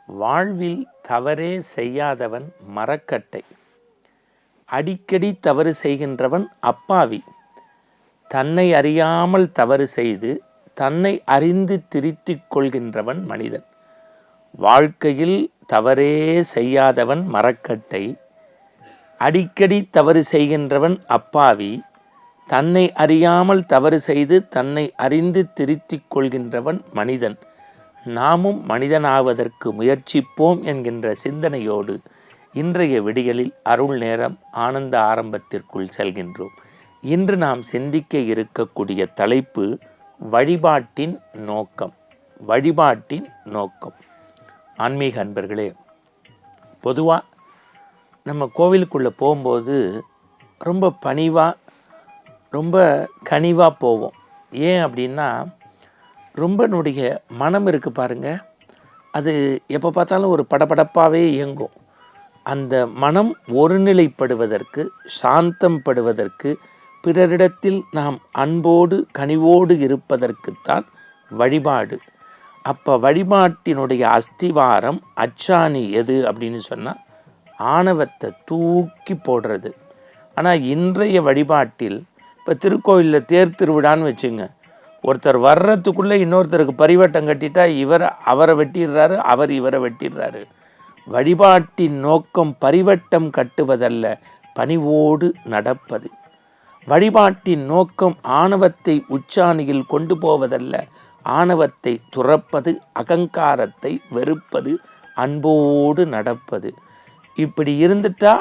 வாழ்வில் தவறே செய்யாதவன் மரக்கட்டை, அடிக்கடி தவறு செய்கின்றவன் அப்பாவி, தன்னை அறியாமல் தவறு செய்து தன்னை அறிந்து திருத்திக் கொள்கின்றவன் மனிதன். வாழ்க்கையில் தவறே செய்யாதவன் மரக்கட்டை, அடிக்கடி தவறு செய்கின்றவன் அப்பாவி, தன்னை அறியாமல் தவறு செய்து தன்னை அறிந்து திருத்திக் கொள்கின்றவன் மனிதன். நாமும் மனிதனாவதற்கு முயற்சிப்போம் என்கின்ற சிந்தனையோடு இன்றைய விடியலில் அருள் நேரம் ஆனந்த ஆரம்பத்திற்குள் செல்கின்றோம். இன்று நாம் சிந்திக்க இருக்கக்கூடிய தலைப்பு வழிபாட்டின் நோக்கம். வழிபாட்டின் நோக்கம். ஆன்மீக அன்பர்களே, பொதுவாக நம்ம கோவிலுக்குள்ளே போகும்போது ரொம்ப பணிவாக ரொம்ப கனிவாக போவோம். ஏன் அப்படின்னா, ரொம்ப நம்முடைய மனம் இருக்குது பாருங்கள், அது எப்போ பார்த்தாலும் ஒரு படபடப்பாகவே இயங்கும். அந்த மனம் ஒருநிலைப்படுவதற்கு, சாந்தம் படுவதற்கு, பிறரிடத்தில் நாம் அன்போடு கனிவோடு இருப்பதற்குத்தான் வழிபாடு. அப்போ வழிபாட்டினுடைய அஸ்திவாரம், அச்சாணி எது அப்படின்னு சொன்னால் ஆணவத்தை தூக்கி போடுறது. ஆனால் இன்றைய வழிபாட்டில் இப்போ திருக்கோயிலில் தேர் திருவிழான்னு வச்சுங்க, ஒருத்தர் வர்றதுக்குள்ளே இன்னொருத்தருக்கு பரிவட்டம் கட்டிட்டா அவரை வெட்டிடுறாரு, அவர் இவரை வெட்டிடுறாரு. வழிபாட்டின் நோக்கம் பரிவட்டம் கட்டுவதல்ல, பணிவோடு நடப்பது. வழிபாட்டின் நோக்கம் ஆணவத்தை உச்சாணியில் கொண்டு போவதல்ல, ஆணவத்தை துறப்பது, அகங்காரத்தை வெறுப்பது, அன்போடு நடப்பது. இப்படி இருந்துட்டா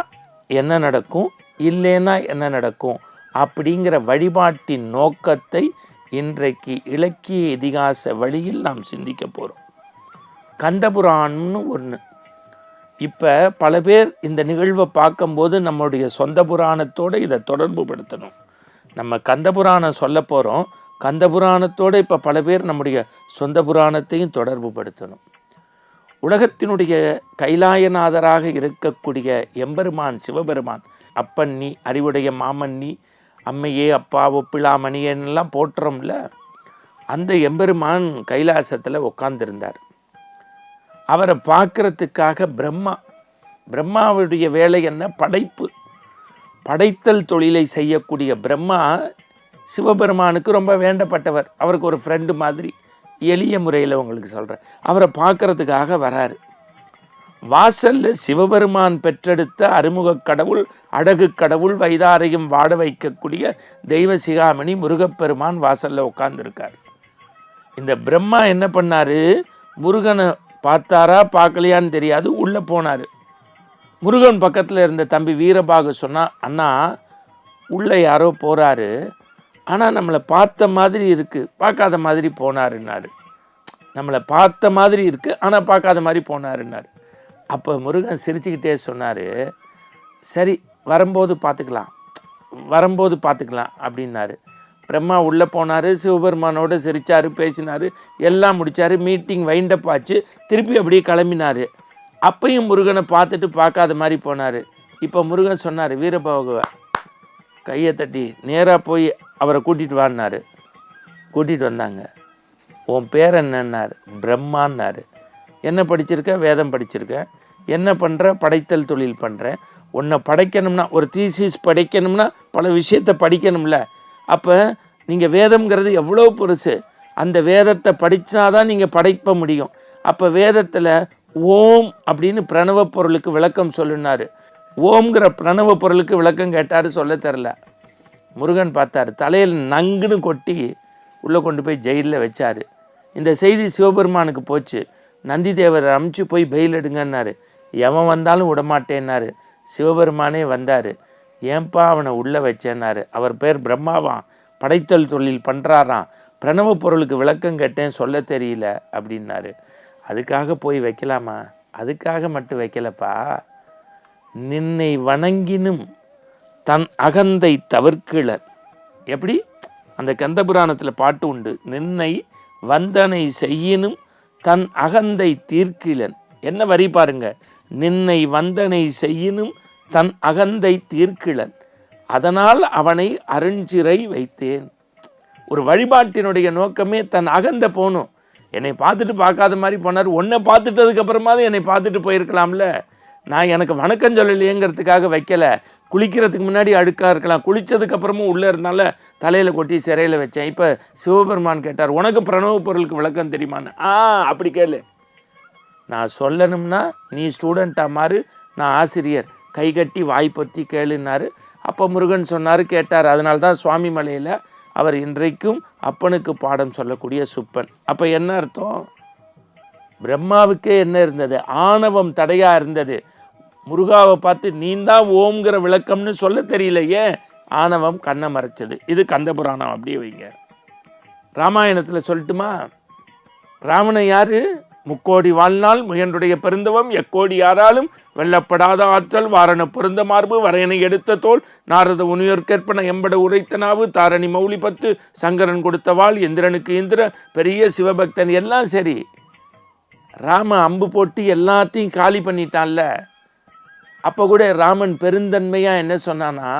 என்ன நடக்கும், இல்லைன்னா என்ன நடக்கும் அப்படிங்கிற வழிபாட்டின் நோக்கத்தை இன்றைக்கு இலக்கிய இதிகாச வழியில் நாம் சிந்திக்க போகிறோம். கந்தபுராணம்னு ஒன்று. இப்போ பல பேர் இந்த நிகழ்வை பார்க்கும்போது நம்முடைய சொந்த புராணத்தோடு இதை தொடர்பு படுத்தணும். நம்ம கந்தபுராணம் சொல்ல போகிறோம், கந்தபுராணத்தோடு இப்போ பல பேர் நம்முடைய சொந்த புராணத்தையும் தொடர்பு படுத்தணும். உலகத்தினுடைய கைலாயநாதராக இருக்கக்கூடிய எம்பெருமான் சிவபெருமான், அப்பன் நீ அறிவுடைய மாமன் நீ, அம்மையே அப்பா ஒப்பிலாமணியெல்லாம் போட்டுறோம்ல, அந்த எம்பெருமான் கைலாசத்தில் உட்கார்ந்திருந்தார். அவரை பார்க்கறதுக்காக பிரம்மாவுடைய வேலை என்ன, படைப்பு, படைத்தல் தொழிலை செய்யக்கூடிய பிரம்மா சிவபெருமானுக்கு ரொம்ப வேண்டப்பட்டவர். அவருக்கு ஒரு ஃப்ரெண்டு மாதிரி, எளிய முறையில் உங்களுக்கு சொல்கிறேன். அவரை பார்க்கறதுக்காக வராரு. வாசலில் சிவபெருமான் பெற்றெடுத்த அருமுக கடவுள், அழகு கடவுள், வைதாரையும் வாட வைக்கக்கூடிய தெய்வ சிகாமணி முருகப்பெருமான் வாசலில் உட்கார்ந்துருக்கார். இந்த பிரம்மா என்ன பண்ணார், முருகனை பார்த்தாரா பார்க்கலையான்னு தெரியாது, உள்ளே போனார். முருகன் பக்கத்தில் இருந்த தம்பி வீரபாகு சொன்னால், அண்ணா உள்ளே யாரோ போகிறாரு, ஆனால் நம்மளை பார்த்த மாதிரி இருக்குது, பார்க்காத மாதிரி போனாருன்னாரு. நம்மளை பார்த்த மாதிரி இருக்குது ஆனால் பார்க்காத மாதிரி போனாருன்னாரு. அப்போ முருகன் சிரிச்சுக்கிட்டே சொன்னார், சரி வரும்போது பார்த்துக்கலாம் அப்படின்னாரு. பிரம்மா உள்ளே போனார், சிவபெருமானோடு சிரித்தார், பேசினார், எல்லாம் முடித்தார். மீட்டிங் வைண்டப் ஆச்சு, திருப்பி அப்படியே கிளம்பினார். அப்பையும் முருகனை பார்த்துட்டு பார்க்காத மாதிரி போனார். இப்போ முருகன் சொன்னார், வீரபாகுவை கையை தட்டி நேராக போய் அவரை கூட்டிகிட்டு வான்னாரு. கூட்டிகிட்டு வந்தாங்க. உன் பேர் என்னன்னார். பிரம்மான்னாரு. என்ன படிச்சிருக்க, வேதம் படிச்சிருக்கேன். என்ன பண்ணுற, படைத்தல் தொழில் பண்ணுறேன். உன்னை படைக்கணும்னா, ஒரு தீசிஸ் படைக்கணும்னா பல விஷயத்தை படிக்கணும்ல. அப்போ நீங்கள் வேதம்ங்கிறது எவ்வளோ பெருசு, அந்த வேதத்தை படித்தாதான் நீங்கள் படைப்ப முடியும். அப்போ வேதத்தில் ஓம் அப்படின்னு பிரணவ பொருளுக்கு விளக்கம் சொல்லினார். ஓம்ங்கிற பிரணவ பொருளுக்கு விளக்கம் கேட்டார், சொல்ல தெரில. முருகன் பார்த்தார், தலையில் நங்குன்னு கொட்டி உள்ளே கொண்டு போய் ஜெயிலில் வச்சார். இந்த செய்தி சிவபெருமானுக்கு போச்சு. நந்தி தேவர் அமுச்சு போய் பெயில் எடுங்கன்னாரு. எவன் வந்தாலும் விடமாட்டேன்னாரு. சிவபெருமானே வந்தார். ஏன்பா அவனை உள்ளே வச்சேன்னாரு. அவர் பேர் பிரம்மாவான், படைத்தல் தொழில் பண்ணுறாராம், பிரணவ பொருளுக்கு விளக்கம் கேட்டேன், சொல்ல தெரியல அப்படின்னாரு. அதுக்காக போய் வைக்கலாமா? அதுக்காக மட்டும் வைக்கலப்பா. நின்னை வணங்கினும் தன் அகந்தை தவிர்க்கிலன். எப்படி அந்த கந்தபுராணத்தில் பாட்டு உண்டு, நின்னை வந்தனை செய்யினும் தன் அகந்தை தீர்க்கிலன். என்ன வரி பாருங்க, நின்னை வந்தனை செய்யினும் தன் அகந்தை தீர்க்கிலன், அதனால் அவனை அருஞ்சிறை வைத்தேன். ஒரு வழிபாட்டினுடைய நோக்கமே தன் அகந்தை போகணும். என்னை பார்த்துட்டு பார்க்காத மாதிரி போனார். உன்னை பார்த்துட்டதுக்கப்புறமாவது என்னை பார்த்துட்டு போயிருக்கலாம்ல. நான் எனக்கு வணக்கம் சொல்லலையேங்கிறதுக்காக வைக்கலை. குளிக்கிறதுக்கு முன்னாடி அழுக்காக இருக்கலாம், குளித்ததுக்கப்புறமும் உள்ளே இருந்தால தலையில் கொட்டி சிறையில் வச்சேன். இப்போ சிவபெருமான் கேட்டார், உனக்கு பிரணவ பொருளுக்கு விளக்கம் தெரியுமான்னு. அப்படி கேளு. நான் சொல்லணும்னா நீ ஸ்டூடெண்ட்டாக மாறு, நான் ஆசிரியர், கை கட்டி வாய் பொத்தி கேளுன்னாரு. அப்போ முருகன் சொன்னார், கேட்டார். அதனால தான் சுவாமி மலையில் அவர் இன்றைக்கும் அப்பனுக்கு பாடம் சொல்லக்கூடிய சுப்பன். அப்போ என்ன அர்த்தம்? பிரம்மாவுக்கே என்ன இருந்தது? ஆணவம் தடையாக இருந்தது. முருகாவை பார்த்து நீந்தான் ஓம்ங்கிற விளக்கம்னு சொல்ல தெரியலையே, ஆணவம் கண்ணை மறைச்சது. இது கந்தபுராணம். அப்படியே வைங்க. ராமாயணத்தில் சொல்லட்டுமா? ராவணன் யாரு? முக்கோடி வாழ்நாள் முயன்றுடைய பெருந்தவம் எக்கோடி யாராலும் வெல்லப்படாத ஆற்றல் வாரண பொருந்த மார்பு வரையனை எடுத்த தோல் நாரத உனியோர்கற்பன எம்பட உரைத்த நாவு தாரணி மௌலி 10 சங்கரன் கொடுத்த வாழ் இந்திரனுக்கு இந்திர பெரிய சிவபக்தன். எல்லாம் சரி, ராம அம்பு போட்டு எல்லாத்தையும் காலி பண்ணிட்டான்ல. அப்போ கூட ராமன் பெருந்தன்மையாக என்ன சொன்னான்னா,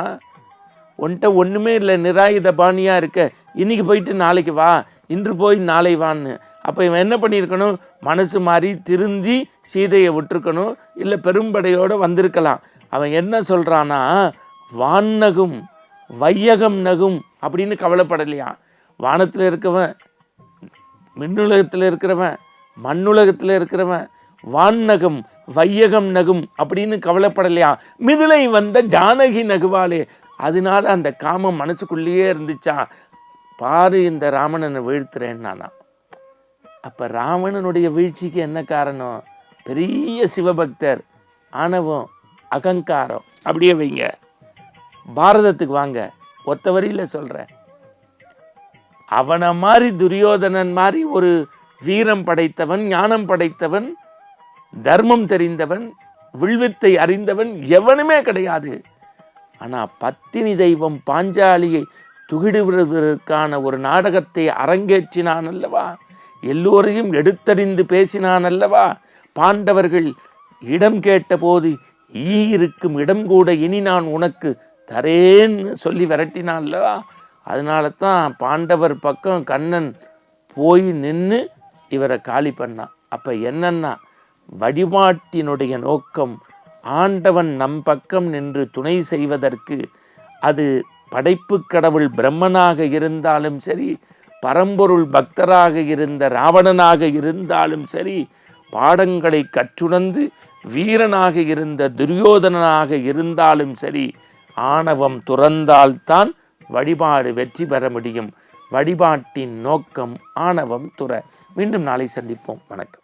உன்கிட்ட ஒன்றுமே இல்லை, நிராயுத பாணியாக இருக்க, இன்றைக்கி போயிட்டு நாளைக்கு வா, இன்று போய் நாளை வான்னு. அப்போ இவன் என்ன பண்ணியிருக்கணும்? மனசு மாறி திருந்தி சீதையை விட்டுருக்கணும், இல்லை பெரும்படையோடு வந்திருக்கலாம். அவன் என்ன சொல்கிறான்னா, வான்னகும் வையகம் நகும் அப்படின்னு கவலைப்படலையா. வானத்தில் இருக்கவன், மின்னுலகத்தில் இருக்கிறவன், மண்ணுலகத்தில் இருக்கிறவன், வான்னகம் வையகம் நகும் அப்படின்னு கவலைப்படலையா. மிதிலை வந்த ஜானகி நகுவாளே. அதனால அந்த காமம் மனசுக்குள்ளேயே இருந்துச்சா. பாரு, இந்த ராவணனை வீழ்த்துறேன்னு நானா. அப்போ ராவணனுடைய வீழ்ச்சிக்கு என்ன காரணம்? பெரிய சிவபக்தர், ஆணவம், அகங்காரம். அப்படியே வைங்க. பாரதத்துக்கு வாங்க, ஒத்த வரியில் சொல்கிறேன். அவனை மாதிரி துரியோதனன் மாதிரி ஒரு வீரம் படைத்தவன், ஞானம் படைத்தவன், தர்மம் தெரிந்தவன், வில்வித்தை அறிந்தவன் எவனுமே கிடையாது. ஆனால் பத்தினி தெய்வம் பாஞ்சாலியை துகிடுவதற்கான ஒரு நாடகத்தை அரங்கேற்றினான் அல்லவா. எல்லோரையும் எடுத்தறிந்து பேசினான் அல்லவா. பாண்டவர்கள் இடம் கேட்டபோது ஈ இருக்கும் இடம் கூட இனி நான் உனக்கு தரேன்னு சொல்லி விரட்டினான் அல்லவா. அதனால தான் பாண்டவர் பக்கம் கண்ணன் போய் நின்று இவரை காலி பண்ணான். அப்போ என்னன்னா, வழிபாட்டினுடைய நோக்கம் ஆண்டவன் நம் பக்கம் நின்று துணை செய்வதற்கு. அது படைப்பு கடவுள் பிரம்மனாக இருந்தாலும் சரி, பரம்பொருள் பக்தராக இருந்த ராவணனாக இருந்தாலும் சரி, பாடங்களை கற்றுணர்ந்து வீரனாக இருந்த துரியோதனனாக இருந்தாலும் சரி, ஆணவம் துறந்தால்தான் வழிபாடு வெற்றி பெற முடியும். வழிபாட்டின் நோக்கம் ஆணவம் துற. மீண்டும் நாளை சந்திப்போம். வணக்கம்.